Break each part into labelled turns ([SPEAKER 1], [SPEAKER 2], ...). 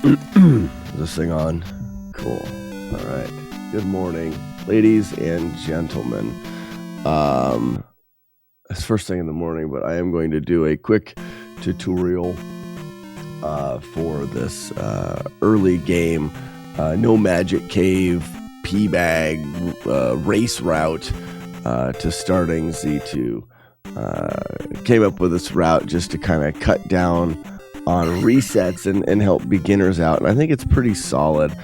[SPEAKER 1] Is this thing on? Cool. All right. Good morning, ladies and gentlemen. It's first thing in the morning, but I am going to do a quick tutorial for this early game. No Magic Cave, Pbag race route to starting Z2. Came up with this route just to kind of cut down on resets and help beginners out, and I think it's pretty solid.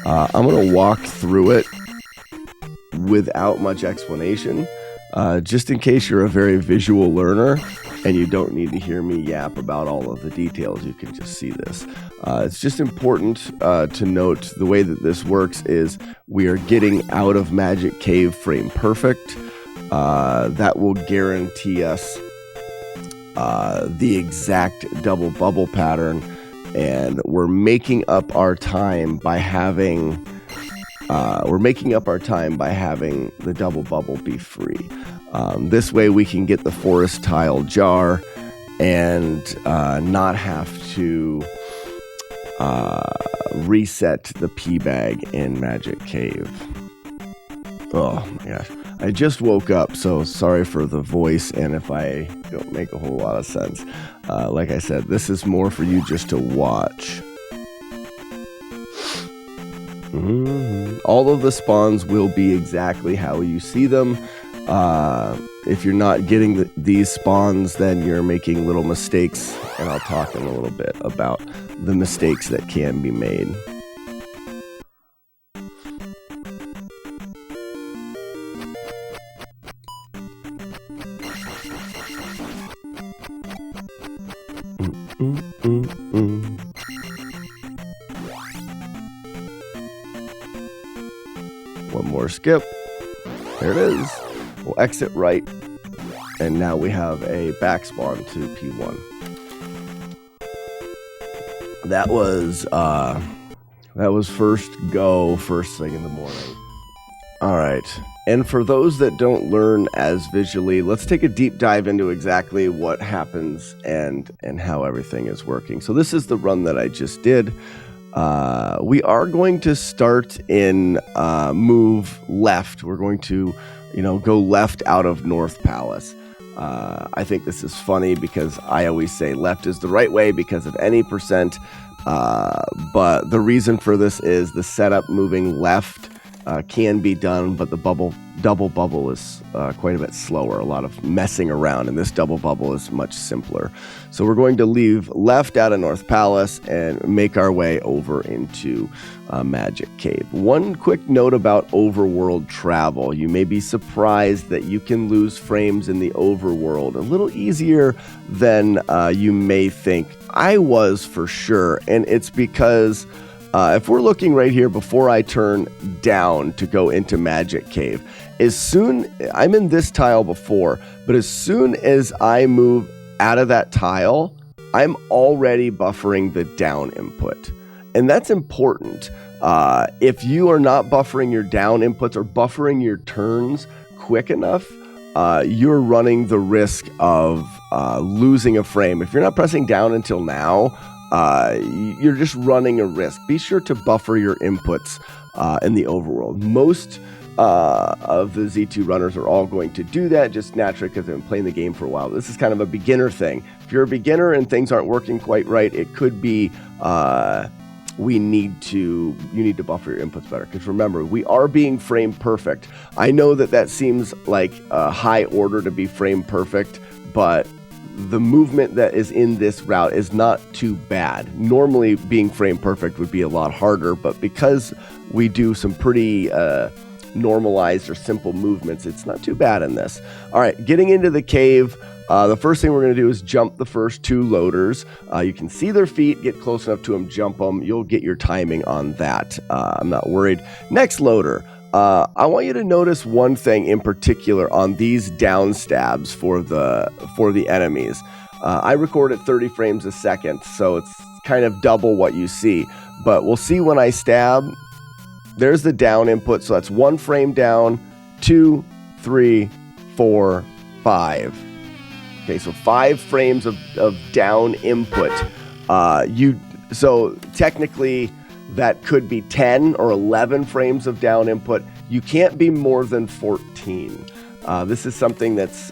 [SPEAKER 1] I'm going to walk through it without much explanation, just in case you're a very visual learner and you don't need to hear me yap about all of the details. You can just see this. It's just important to note the way that this works is we are getting out of Magic Cave frame perfect. That will guarantee us the exact double bubble pattern, and we're making up our time by having the double bubble be free. This way we can get the forest tile jar and not have to reset the Pbag in Magic Cave. Oh my gosh. I just woke up, so sorry for the voice and if I don't make a whole lot of sense. Like I said, this is more for you just to watch. All of the spawns will be exactly how you see them. If you're not getting these spawns, then you're making little mistakes, and I'll talk in a little bit about the mistakes that can be made. One more skip. There it is. We'll exit right, and now we have a back spawn to P1. That was first thing in the morning. All right. And for those that don't learn as visually, let's take a deep dive into exactly what happens and how everything is working. So this is the run that I just did. We are going to start in move left. We're going to, go left out of North Palace. I think this is funny because I always say left is the right way because of any percent. But the reason for this is the setup moving left can be done, but the double bubble is quite a bit slower, a lot of messing around, and this double bubble is much simpler. So we're going to leave left out of North Palace and make our way over into Magic Cave. One quick note about Overworld travel. You may be surprised that you can lose frames in the Overworld a little easier than you may think. I was for sure, and it's because if we're looking right here before I turn down to go into Magic Cave, I'm in this tile before, but as soon as I move out of that tile, I'm already buffering the down input. And that's important. If you are not buffering your down inputs or buffering your turns quick enough, you're running the risk of losing a frame. If you're not pressing down until now, you're just running a risk. Be sure to buffer your inputs in the Overworld. Most of the Z2 runners are all going to do that just naturally because they've been playing the game for a while. This is kind of a beginner thing. If you're a beginner and things aren't working quite right, it could be you need to buffer your inputs better. Because remember, we are being frame perfect. I know that seems like a high order to be frame perfect, but the movement that is in this route is not too bad. Normally, being frame perfect would be a lot harder, but because we do some pretty normalized or simple movements, it's not too bad in this. All right, getting into the cave, the first thing we're going to do is jump the first two loaders. You can see their feet, get close enough to them, jump them. You'll get your timing on that. I'm not worried. Next loader. I want you to notice one thing in particular on these down stabs for the enemies. I record at 30 frames a second, so it's kind of double what you see. But we'll see when I stab, there's the down input. So that's 1 frame down, 2, 3, 4, 5. Okay, so 5 frames of down input. So technically that could be 10 or 11 frames of down input. You can't be more than 14. This is something that's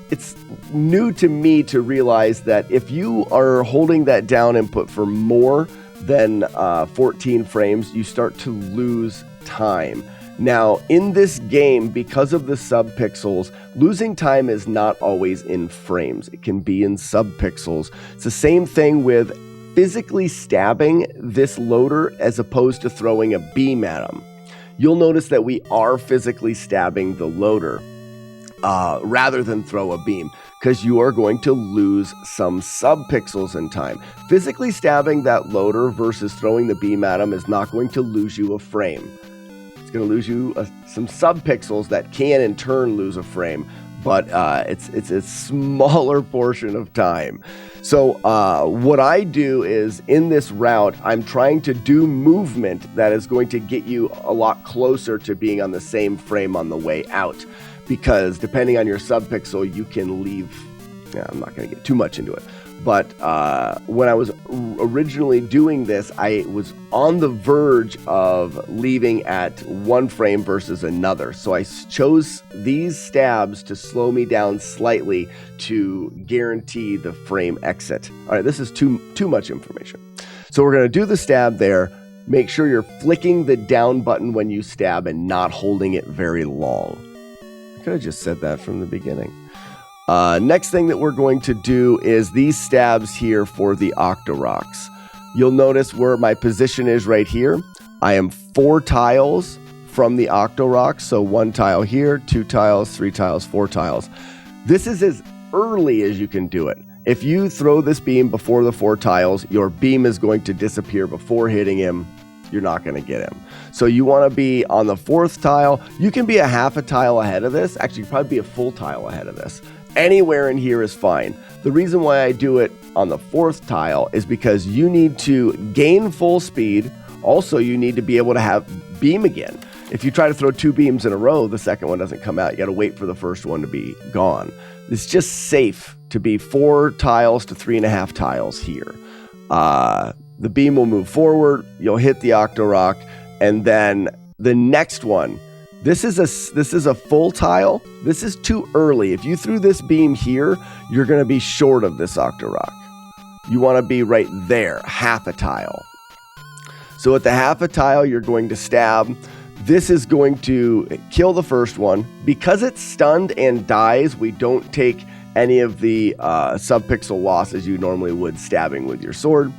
[SPEAKER 1] it's new to me to realize that if you are holding that down input for more than 14 frames, you start to lose time. Now, in this game, because of the subpixels, losing time is not always in frames. It can be in subpixels. It's the same thing with physically stabbing this loader as opposed to throwing a beam at him. You'll notice that we are physically stabbing the loader rather than throw a beam, because you are going to lose some subpixels in time. Physically stabbing that loader versus throwing the beam at him is not going to lose you a frame. It's going to lose you some subpixels that can in turn lose a frame, but it's a smaller portion of time. So what I do is, in this route, I'm trying to do movement that is going to get you a lot closer to being on the same frame on the way out. Because depending on your subpixel, you can leave. Yeah, I'm not going to get too much into it. But when I was originally doing this, I was on the verge of leaving at 1 frame versus another. So I chose these stabs to slow me down slightly to guarantee the frame exit. All right, this is too much information. So we're going to do the stab there. Make sure you're flicking the down button when you stab and not holding it very long. I could have just said that from the beginning. Next thing that we're going to do is these stabs here for the Octoroks. You'll notice where my position is right here. I am 4 tiles from the Octorok. So 1 tile here, 2 tiles, 3 tiles, 4 tiles. This is as early as you can do it. If you throw this beam before the 4 tiles, your beam is going to disappear before hitting him. You're not going to get him. So you want to be on the 4th tile. You can be a half a tile ahead of this. Actually, probably be a full tile ahead of this. Anywhere in here is fine. The reason why I do it on the 4th tile is because you need to gain full speed. Also, you need to be able to have beam again. If you try to throw 2 beams in a row, the second one doesn't come out. You got to wait for the first one to be gone. It's just safe to be 4 tiles to 3.5 tiles here. The beam will move forward. You'll hit the Octorok, and then the next one. This is a full tile. This is too early. If you threw this beam here, you're going to be short of this Octorok. You want to be right there, half a tile. So at the half a tile, you're going to stab. This is going to kill the first one. Because it's stunned and dies, we don't take any of the subpixel losses you normally would stabbing with your sword.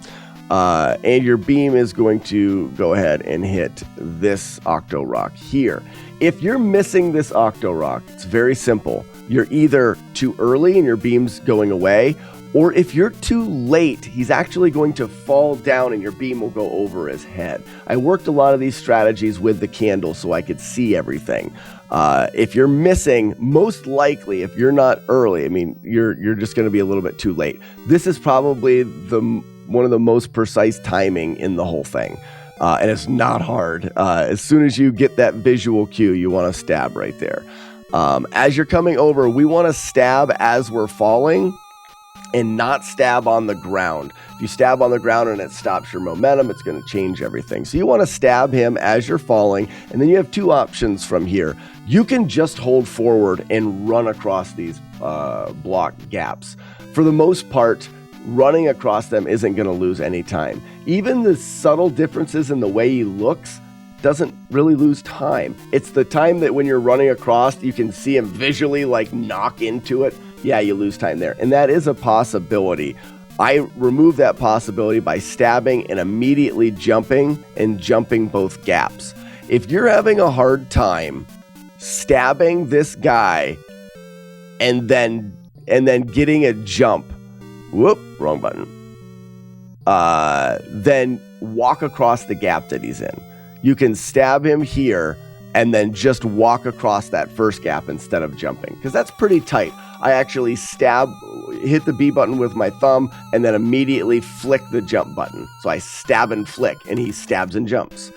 [SPEAKER 1] And your beam is going to go ahead and hit this Octorok here. If you're missing this Octorok, it's very simple. You're either too early and your beam's going away, or if you're too late, he's actually going to fall down and your beam will go over his head. I worked a lot of these strategies with the candle so I could see everything. If you're missing, most likely, if you're not early, I mean, you're just going to be a little bit too late. This is probably one of the most precise timing in the whole thing. And it's not hard. As soon as you get that visual cue, you want to stab right there. As you're coming over, we want to stab as we're falling and not stab on the ground. If you stab on the ground and it stops your momentum, it's going to change everything. So you want to stab him as you're falling, and then you have 2 options from here. You can just hold forward and run across these block gaps. For the most part, running across them isn't going to lose any time. Even the subtle differences in the way he looks doesn't really lose time. It's the time that when you're running across, you can see him visually like knock into it. Yeah, you lose time there. And that is a possibility. I remove that possibility by stabbing and immediately jumping both gaps. If you're having a hard time stabbing this guy and then getting a jump, whoop, wrong button, then walk across the gap that he's in. You can stab him here and then just walk across that first gap instead of jumping, because that's pretty tight. I actually hit the B button with my thumb and then immediately flick the jump button. So I stab and flick and he stabs and jumps.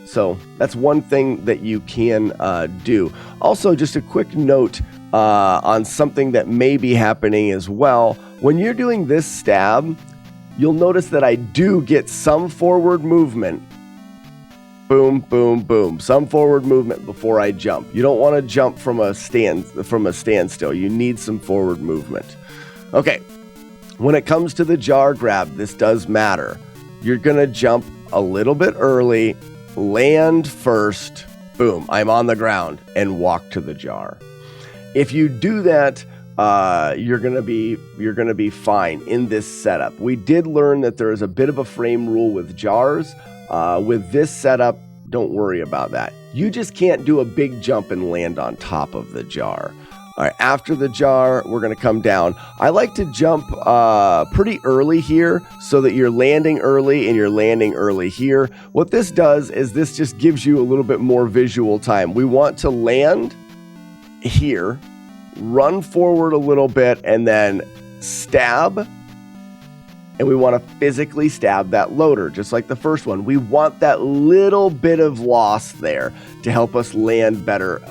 [SPEAKER 1] So that's one thing that you can do. Also, just a quick note on something that may be happening as well. When you're doing this stab, you'll notice that I do get some forward movement. Boom, boom, boom. Some forward movement before I jump. You don't want to jump from a standstill. You need some forward movement. Okay. When it comes to the jar grab, this does matter. You're going to jump a little bit early, land first, boom, I'm on the ground, and walk to the jar. If you do that, you're gonna be fine in this setup. We did learn that there is a bit of a frame rule with jars. With this setup, don't worry about that. You just can't do a big jump and land on top of the jar. All right, after the jar, we're gonna come down. I like to jump pretty early here so that you're landing early and you're landing early here. What this does is this just gives you a little bit more visual time. We want to land here, run forward a little bit, and then stab. And we want to physically stab that loader, just like the first one. We want that little bit of loss there to help us land better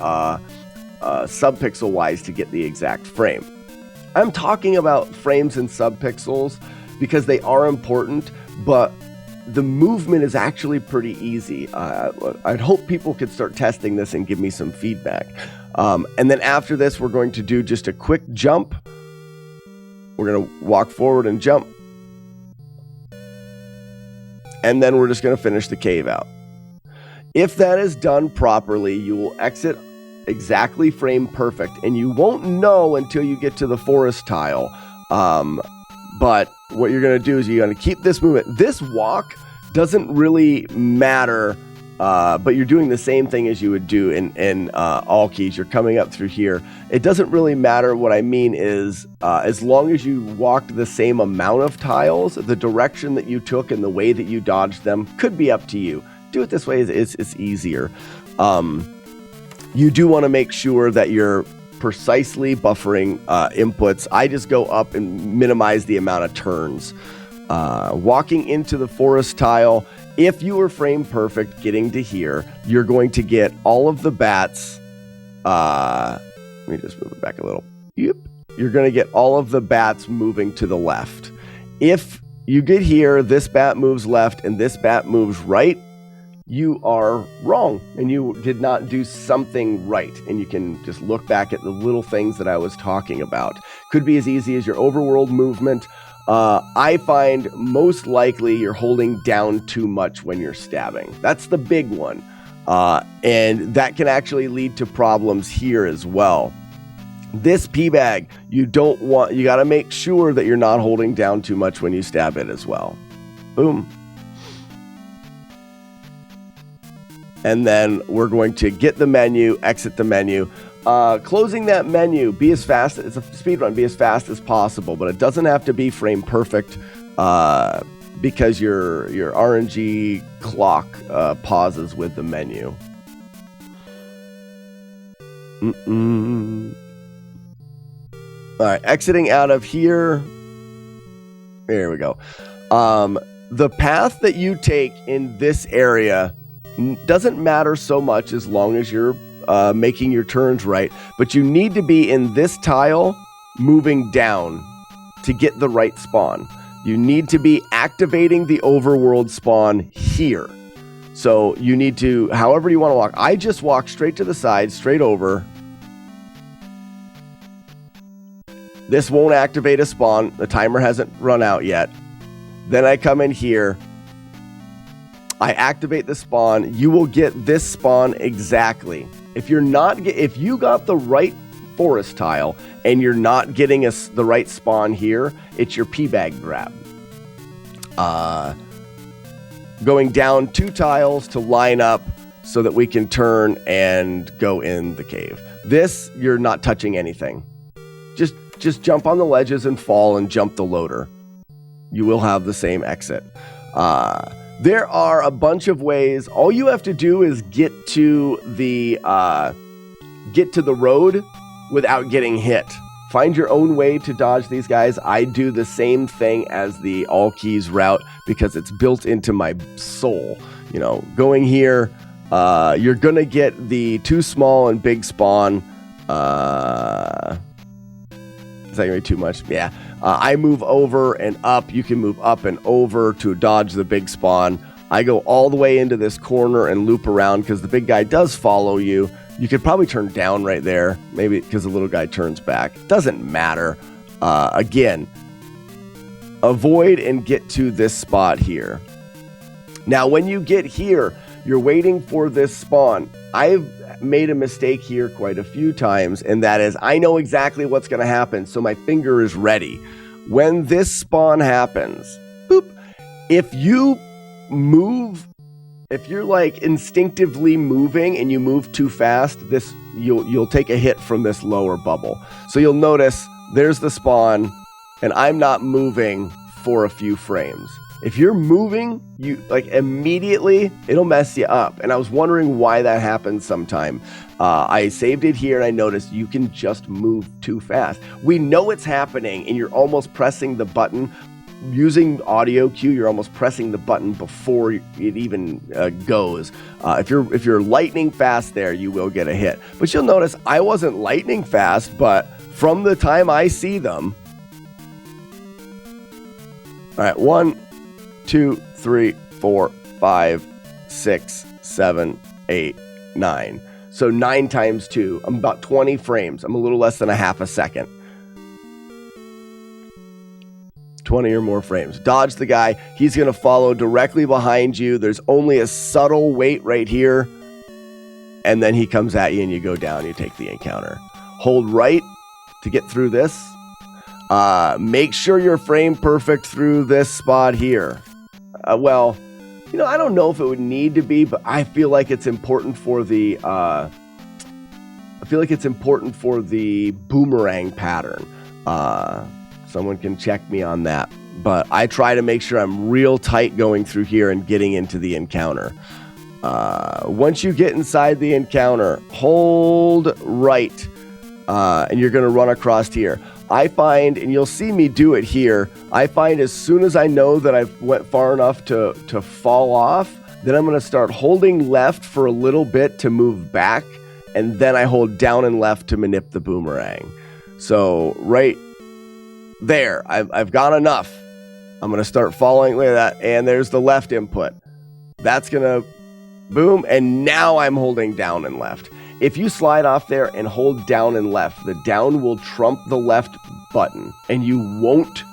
[SPEAKER 1] subpixel wise to get the exact frame. I'm talking about frames and subpixels because they are important, but the movement is actually pretty easy. I'd hope people could start testing this and give me some feedback. And then after this, we're going to do just a quick jump. We're going to walk forward and jump. And then we're just going to finish the cave out. If that is done properly, you will exit exactly frame perfect, and you won't know until you get to the forest tile. But what you're going to do is you're going to keep this movement. This walk doesn't really matter, but you're doing the same thing as you would do in All Keys. You're coming up through here. It doesn't really matter. What I mean is as long as you walked the same amount of tiles, the direction that you took and the way that you dodged them could be up to you. Do it this way. It's easier. You do want to make sure that you're precisely buffering inputs. I just go up and minimize the amount of turns. Walking into the forest tile, if you were frame perfect getting to here, you're going to get all of the bats. Let me just move it back a little. Yep. You're going to get all of the bats moving to the left. If you get here, this bat moves left and this bat moves right, you are wrong and you did not do something right. And you can just look back at the little things that I was talking about. Could be as easy as your overworld movement. I find most likely you're holding down too much when you're stabbing. That's the big one. And that can actually lead to problems here as well. This Pbag, you got to make sure that you're not holding down too much when you stab it as well. Boom. And then we're going to get the menu, exit the menu. Closing that menu, be as fast, it's a speed run, be as fast as possible, but it doesn't have to be frame perfect because your RNG clock pauses with the menu. All right, exiting out of here. There we go. The path that you take in this area doesn't matter so much as long as you're making your turns right, but you need to be in this tile moving down to get the right spawn. You need to be activating the overworld spawn here. So you need to, however you want to walk. I just walk straight to the side, straight over. This won't activate a spawn. The timer hasn't run out yet. Then I come in here. I activate the spawn. You will get this spawn exactly. If you got the right forest tile and you're not getting the right spawn here, it's your Pbag grab. Going down 2 tiles to line up so that we can turn and go in the cave. This, you're not touching anything. Just jump on the ledges and fall and jump the loader. You will have the same exit. There are a bunch of ways. All you have to do is get to the road without getting hit. Find your own way to dodge these guys. I do the same thing as the All Keys route because it's built into my soul. You know, going here, you're gonna get the 2 small and big spawn. Is that going to be too much? Yeah. I move over and up. You can move up and over to dodge the big spawn. I go all the way into this corner and loop around because the big guy does follow you. You could probably turn down right there, maybe because the little guy turns back. Doesn't matter. Again, avoid and get to this spot here. Now, when you get here, you're waiting for this spawn. I've made a mistake here quite a few times, and that is I know exactly what's going to happen, so my finger is ready. When this spawn happens, boop, if you move, if you're like instinctively moving and you move too fast, you'll take a hit from this lower bubble. So you'll notice there's the spawn, and I'm not moving for a few frames. If you're moving, you like immediately, it'll mess you up. And I was wondering why that happens sometime. I saved it here and I noticed you can just move too fast. We know it's happening and you're almost pressing the button. Using audio cue, you're almost pressing the button before it even goes. If you're lightning fast there, you will get a hit. But you'll notice I wasn't lightning fast, but from the time I see them. All right, 1, 2, 3, 4, 5, 6, 7, 8, 9. So 9 times 2. I'm about 20 frames. I'm a little less than a half a second. 20 or more frames. Dodge the guy. He's going to follow directly behind you. There's only a subtle wait right here. And then he comes at you and you go down. You take the encounter. Hold right to get through this. Make sure you're frame perfect through this spot here. Well, you know, I don't know if it would need to be, but I feel like it's important for the boomerang pattern. Someone can check me on that, but I try to make sure I'm real tight going through here and getting into the encounter. Once you get inside the encounter, hold right, and you're going to run across here. I find, and you'll see me do it here, I find as soon as I know that I've went far enough to fall off, then I'm going to start holding left for a little bit to move back, and then I hold down and left to manip the boomerang. So right there, I've got enough. I'm going to start following like that, and there's the left input. That's going to boom, and now I'm holding down and left. If you slide off there and hold down and left, the down will trump the left button, and you won't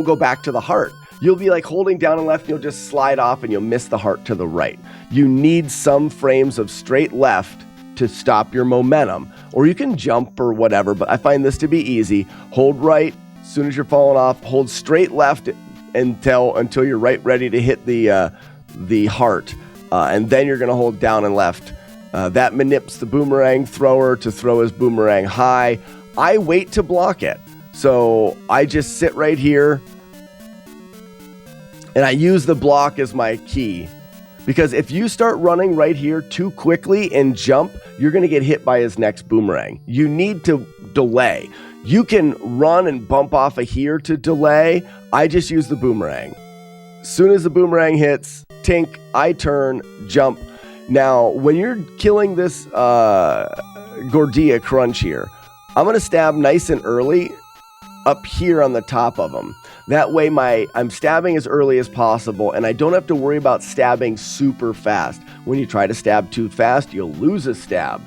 [SPEAKER 1] go back to the heart. You'll be like holding down and left, and you'll just slide off, and you'll miss the heart to the right. You need some frames of straight left to stop your momentum, or you can jump or whatever, but I find this to be easy. Hold right as soon as you're falling off, hold straight left until you're right ready to hit the heart, and then you're going to hold down and left. That manips the boomerang thrower to throw his boomerang high. I wait to block it. So I just sit right here and I use the block as my key. Because if you start running right here too quickly and jump, you're going to get hit by his next boomerang. You need to delay. You can run and bump off of here to delay. I just use the boomerang. As soon as the boomerang hits, tink, I turn, jump. Now, when you're killing this Gordilla Crunch here, I'm going to stab nice and early up here on the top of him. That way I'm stabbing as early as possible, and I don't have to worry about stabbing super fast. When you try to stab too fast, you'll lose a stab.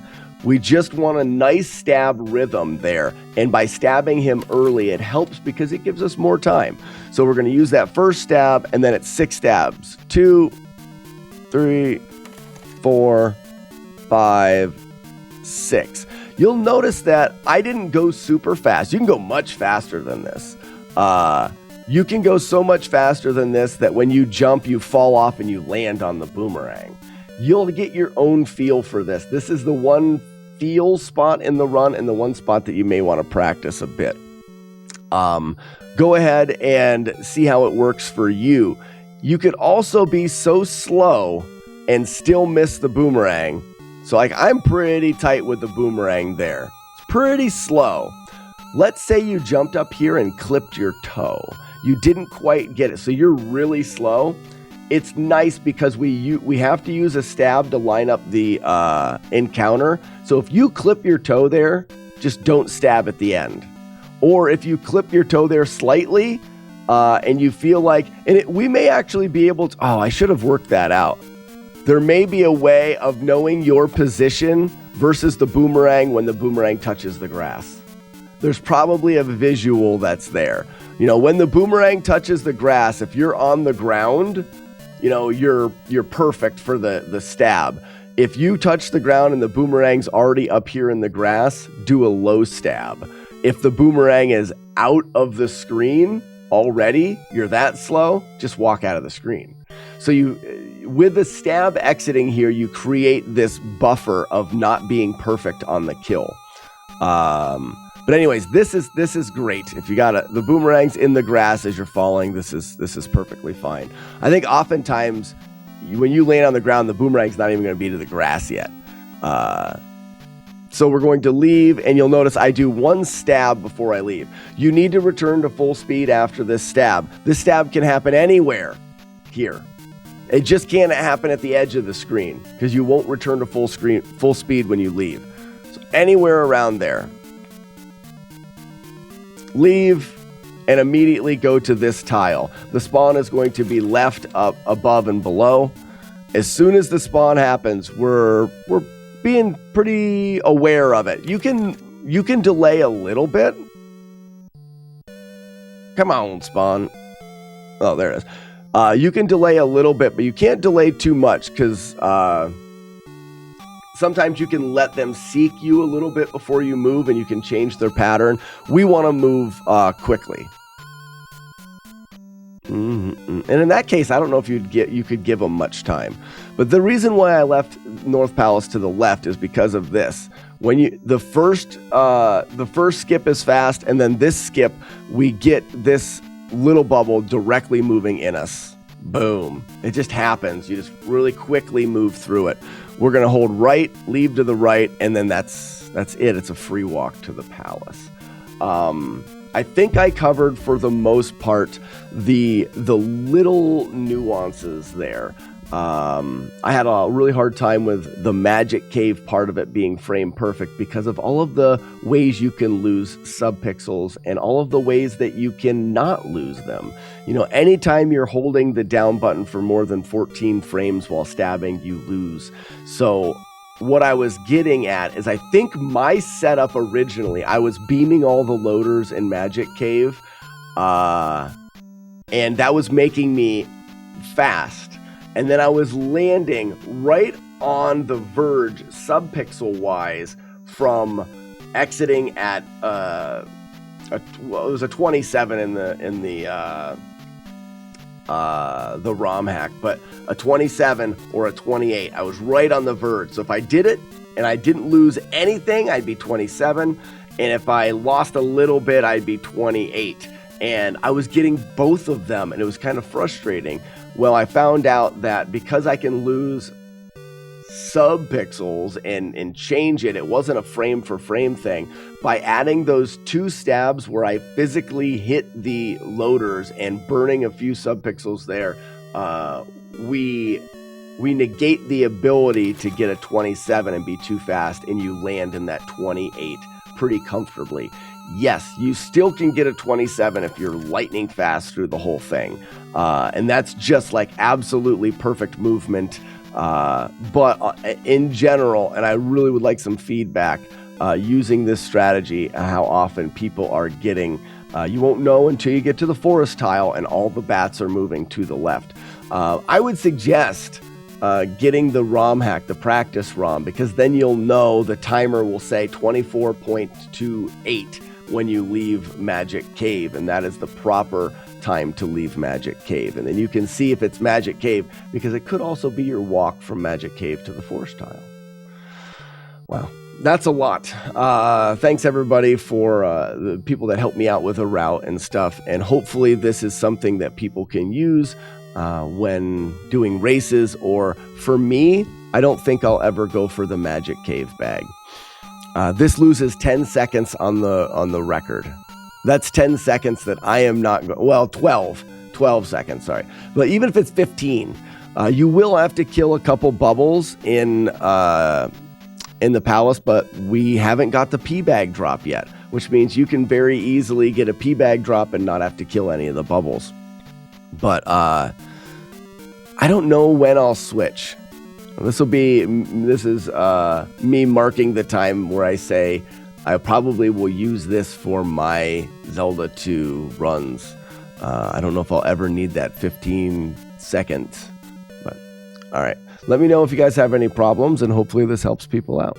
[SPEAKER 1] We just want a nice stab rhythm there, and by stabbing him early, it helps because it gives us more time. So we're going to use that first stab, and then it's 6 stabs. 2, 3, 4, 5, 6. You'll notice that I didn't go super fast. You can go much faster than this. You can go so much faster than this that when you jump, you fall off and you land on the boomerang. You'll get your own feel for this. This is the one feel spot in the run and the one spot that you may want to practice a bit. Go ahead and see how it works for you. You could also be so slow and still miss the boomerang. So like I'm pretty tight with the boomerang there. It's pretty slow. Let's say you jumped up here and clipped your toe. You didn't quite get it, so you're really slow. It's nice because we have to use a stab to line up the encounter. So if you clip your toe there, just don't stab at the end. Or if you clip your toe there slightly, and you feel like, we may actually be able to, I should have worked that out. There may be a way of knowing your position versus the boomerang when the boomerang touches the grass. There's probably a visual that's there. When the boomerang touches the grass, if you're on the ground, you're perfect for the stab. If you touch the ground and the boomerang's already up here in the grass, do a low stab. If the boomerang is out of the screen already, you're that slow, just walk out of the screen. So with the stab exiting here, you create this buffer of not being perfect on the kill. But anyways, this is great. If you got the boomerang's in the grass as you're falling, this is perfectly fine. I think oftentimes when you land on the ground, the boomerang's not even going to be to the grass yet. So we're going to leave, and you'll notice I do one stab before I leave. You need to return to full speed after this stab. This stab can happen anywhere here. It just can't happen at the edge of the screen because you won't return to full speed when you leave. So anywhere around there. Leave and immediately go to this tile. The spawn is going to be left up above and below. As soon as the spawn happens, we're being pretty aware of it. You can delay a little bit. Come on, spawn. Oh, there it is. You can delay a little bit, but you can't delay too much because sometimes you can let them seek you a little bit before you move and you can change their pattern. We want to move quickly. And in that case, I don't know if you could give them much time. But the reason why I left North Palace to the left is because of this. When the first skip is fast, and then this skip, we get this little bubble directly moving in us. Boom. It just happens. You just really quickly move through it. We're going to hold right, leave to the right, and then that's it. It's a free walk to the palace. I think I covered for the most part the little nuances there. I had a really hard time with the magic cave part of it being frame perfect because of all of the ways you can lose subpixels and all of the ways that you cannot lose them. Anytime you're holding the down button for more than 14 frames while stabbing, you lose. So what I was getting at is I think my setup originally, I was beaming all the loaders in Magic Cave, and that was making me fast. And then I was landing right on the verge, subpixel-wise, from exiting at it was a 27 in the ROM hack, but a 27 or a 28. I was right on the verge. So if I did it and I didn't lose anything, I'd be 27. And if I lost a little bit, I'd be 28. And I was getting both of them, and it was kind of frustrating. Well, I found out that because I can lose subpixels and change it, it wasn't a frame for frame thing. By adding those two stabs where I physically hit the loaders and burning a few subpixels there, we negate the ability to get a 27 and be too fast, and you land in that 28 pretty comfortably. Yes, you still can get a 27 if you're lightning fast through the whole thing. And that's just like absolutely perfect movement. But in general, and I really would like some feedback using this strategy, how often people are getting, you won't know until you get to the forest tile and all the bats are moving to the left. I would suggest getting the ROM hack, the practice ROM, because then you'll know the timer will say 24.28 when you leave Magic Cave, and that is the proper time to leave Magic Cave. And then you can see if it's Magic Cave, because it could also be your walk from Magic Cave to the forest tile. Wow, that's a lot. Thanks everybody for the people that helped me out with a route and stuff, and hopefully this is something that people can use when doing races, or for me, I don't think I'll ever go for the Magic Cave bag. This loses 10 seconds on the record. That's 10 seconds that I am not, 12 seconds, sorry. But even if it's 15, you will have to kill a couple bubbles in the palace, but we haven't got the Pbag drop yet, which means you can very easily get a Pbag drop and not have to kill any of the bubbles. But I don't know when I'll switch. This is me marking the time where I say I probably will use this for my Zelda 2 runs. I don't know if I'll ever need that 15 seconds, but all right. Let me know if you guys have any problems, and hopefully this helps people out.